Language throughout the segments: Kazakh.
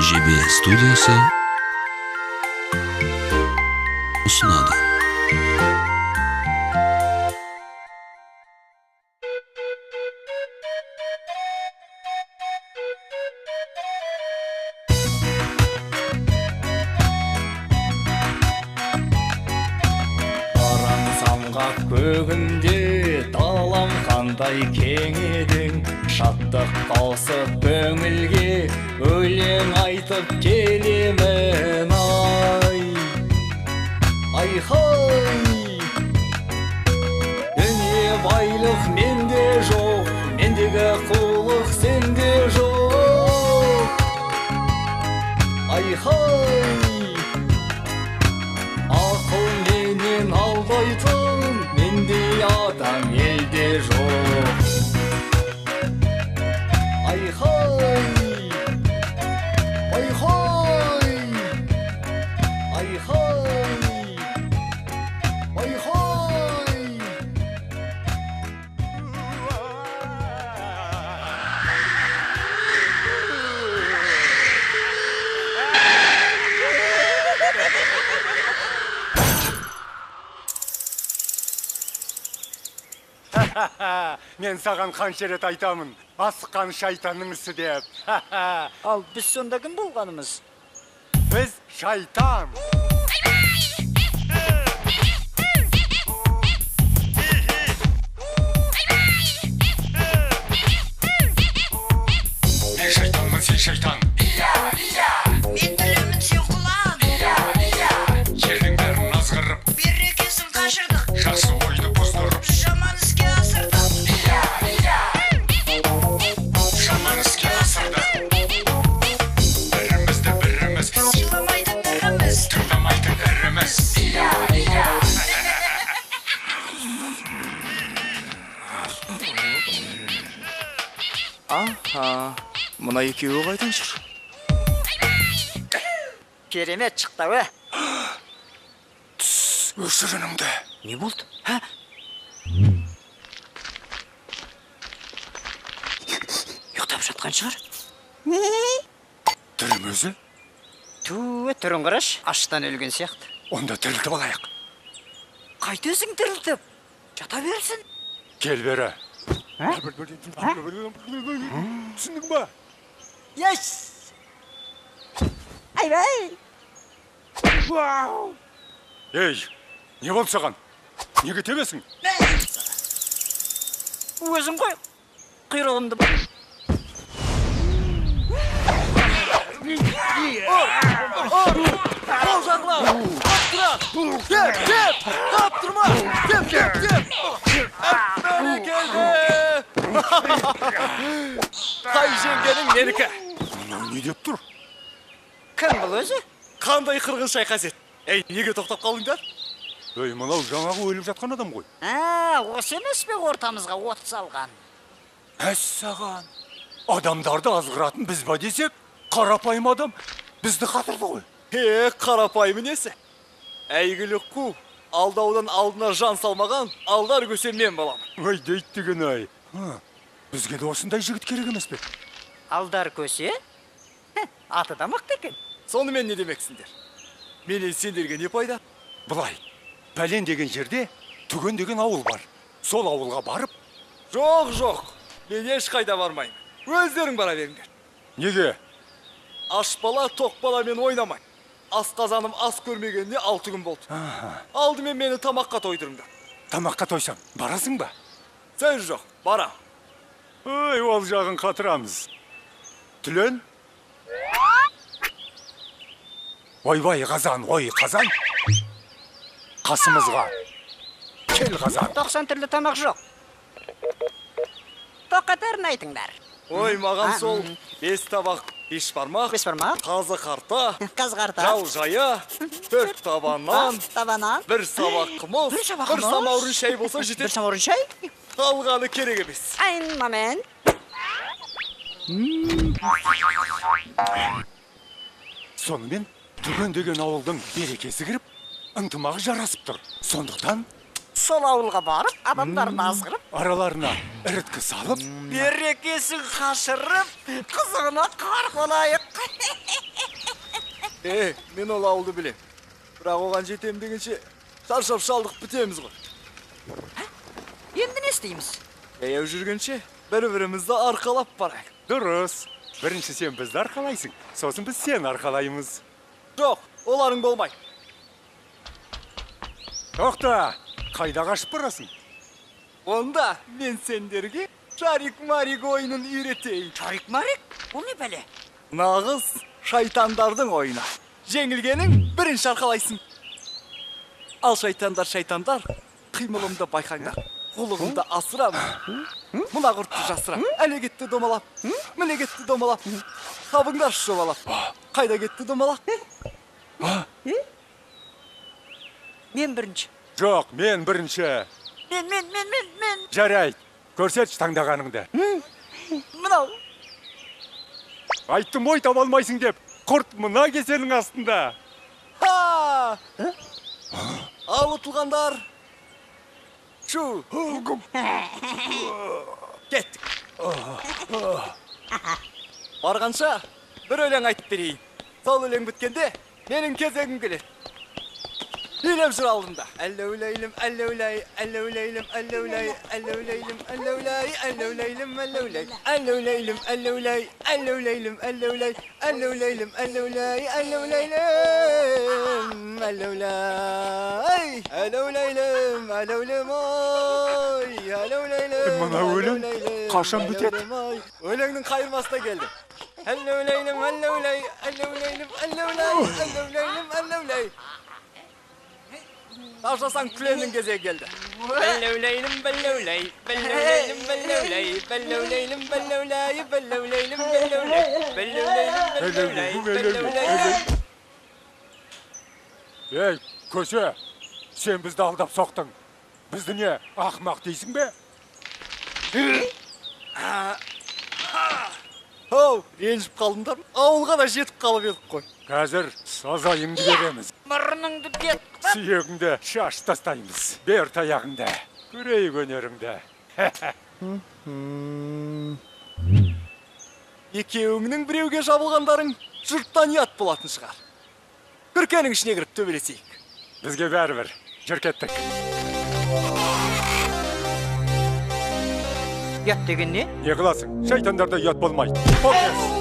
JB Studiyası sunadi. Samғақ көгінде далам қандай кең едің, шаттық қосып көңілге өлең айтып келемін ай-хай. Дүние байлық менде жоқ, мендегі қулық сенде жоқ ай-хай. Ақыл менен алдайтын мендей адам елде жоқ ай-хай, ай-хай, ай-хай, ай-хай. Мен саған қанша рет айтамын, асыққан шайтанның ісі деп. Ал біз сонда кім болғанымыз? Біз шайтан. Мен шайтанмын, сен шайтан. Мен білемін, сен құлан. Жердің бәрін азғырып, Берекесін қашырдық, жақсы ойды бұздырып, жаман іске асырдық. жаман іске асырдық. Бірімізді біріміз, Сыйламайды біріміз. тыңдамайды іріміз. Аха, мына екеуі қайдан жүр? Керемет шықты ө. Өшір үніңді. Не болды? Ұйықтап жатқан шығар. Түрім өзі, Туы, түрін қараш, аштан өлген сияқты. онда тірілтіп алайық. Қайтесің тірілтіп? Жата берсін. Кел бері. Түсіндің ба? Yes! Айбай! Ей, не болды саған? Неге тебесің? Өзің қой. Құйрығымды Қол жағыла! Кеп! Таптырма! Кеп! Бәрекелді! Қай жеңгенің менікі? Мынау не деп тұр? кім бұл өзі? Қандай қырғын шайқас еді? Ей, неге тоқтап қалдыңдар? Ей, мынау жаңағы өліп жатқан адам ғой. Осы емес пе ортамызға от салған? Әссаған. Адамдарды азғыратын біз ба десек, қарапайым адам бізді қатырды ғой. Қарапайым несі? Әйгілі қу, алдаудан алдына жан салмаған, алдар көсе мен боламын. Ой, дейт деген ай. Бізге де осындай жігіт керек емес пе? Алдар көсе? Аты да мықты екен. Сонымен не демексіңдер? Менен сендерге не пайда? Былай, пәлен деген жерде түген деген ауыл бар. Сол ауылға барып, Жоқ, мен ешқайда бармаймын. Өздерің бара беріңдер. неге? Аш бала, тоқ баламен ойнамай. Асқазаным ас көрмегенде 6 күн болды. Алдымен мені тамаққа тойдырыңдар. Тамаққа тойсам, барасың ба? Сен жоқ, барам. Ой, ол жағын қатырамыз. Түлен? Ойбай қазан, ой қазан. Қасымызға. Кел қазан. 90 түрлі тамақ жоқ. Тоқатерін айтыңдар. Ой, маған сол 5 табақ, 5 бармақ, 5 бармақ, қазы қарта, қазғарта, жау жая, 4 табаннан, табанан, 1 сабақ қымыз, Бір сабақ 1 қымыз. самаурын шай болса бір жетеді. самаурын шай. Қалғаны керек емес. Ein момент. Сонымен түген деген ауылдың берекесі кіріп, ынтымағы жарасып тұр. Сондықтан Сол ауылға барып, адамдарды азғырып, араларына іріткі салып, берекесін қашырып, қызығына қарқ болайық. Мен ол ауылды білем. Бірақ оған жетем дегенше шаршап шалдық бітеміз ғой. Енді не істейміз? Жаяу жүргенше бір-бірімізді арқалап барайық. Дұрыс. Бірінші сен бізді арқалайсың, сосын біз сені арқалаймыз. Жоқ, оларың болмайды. Тоқта, қайда қашып барасың? Онда мен сендерге Шарик-Марик ойынын үйретейін. Шарик-марик? Бұл не бәле? Нағыз шайтандардың ойыны. Жеңілгенің бірінші арқалайсың. Ал шайтандар, қимылымды байқаңдар. Құлығымды асырамын. Мына құртты жасырам. Әле кетті домалап. Міне кетті домалап. Қабыңдар шобалап. Қайда кетті домалап? Мен бірінші. Жоқ, мен бірінші. Мен. Жарайды, көрсетші таңдағаныңды. Мынау. Айттым ой таба алмайсың деп, құрт мына кеселің астында. Ха! Ал ұтылғандар. Шу! Кеттік. Барғанша бір өлең айтып берейін. Сол өлең біткенде менің кезегім келеді. Билеп жүр алдымда. Әллеулейлім, әллеулей, әллеулейлім, әллеулей, әллеулейлім, әллеулей, әллеулейлім, әллеулей, әллеулейлім, әллеулей, әллеулейлім, әллеулей, әллеулейлім, әллеулей, әллеулейлім, әллеулей, әллеулейлім, әллеулем ой, әллеулейлім. Мына өлең қашан бітеді? Өлеңнің қайырмасына келдім. Әллеулейлім, әллеулей, әллеулейлім, әллеулей, әллеулейлім, әллеулей. Ташасаң күленің кезегі келді. Бәллеулейлім, бәллеулей, бәллеулейлім, бәллеулей, бәллеулейлім, бәллеулей, бәллеулейлім, бәллеулей, бәллеулейлім, бәллеулей. Ей, көше, сен бізді алдап соқтың. Бізді не, ақымақ дейсің бе? Оу, ренжіп қалдыңдар ма? Ауылға да жетіп қалып едік қой. Қазір сазайыңды береміз. Мұрныңды бет. Сүйегіңді шаш тастаймыз. Бер таяғыңды. Көрейік өнеріңді. Екеуіңнің біреуге жабылғандарың жұрттан ұят болатын шығар. Күркенің ішіне кіріп төбелесейік. Бізге бәрібір. Жүр кеттік. Ұят деген не? Не қыласың? Шайтандарда ұят болмайды. Покес!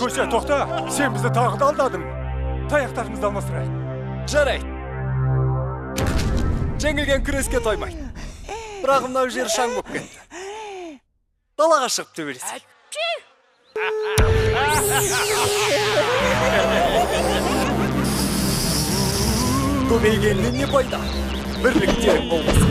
Көше, тоқта, сен бізді тағы да алдадың. Таяқтарымызды алмастырайық. Жарайды. Жеңілген күреске тоймайды. Бірақ мынау жер шаң болып кетті. Далаға шығып төбелесейік. Көбейгеннен не пайда? Бірлік терек болмасын.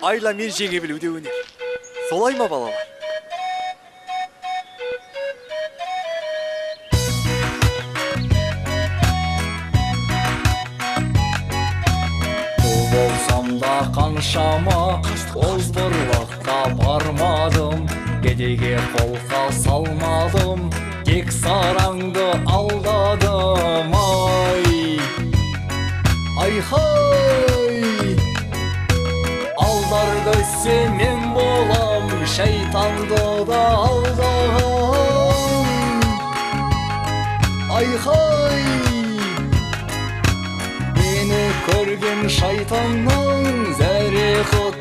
айла мен жеңе білу де өнер. Солай ма балалар? Бұл болсам да қаншама озбырлыққа бармадым, кедейге қолқа салмадым, тек сараңды алдадым. Ай-хай! Алдар көссе мен болам, шайтанды да алдағам. Ай-хай! Мені көрген шайтанның зәрі құт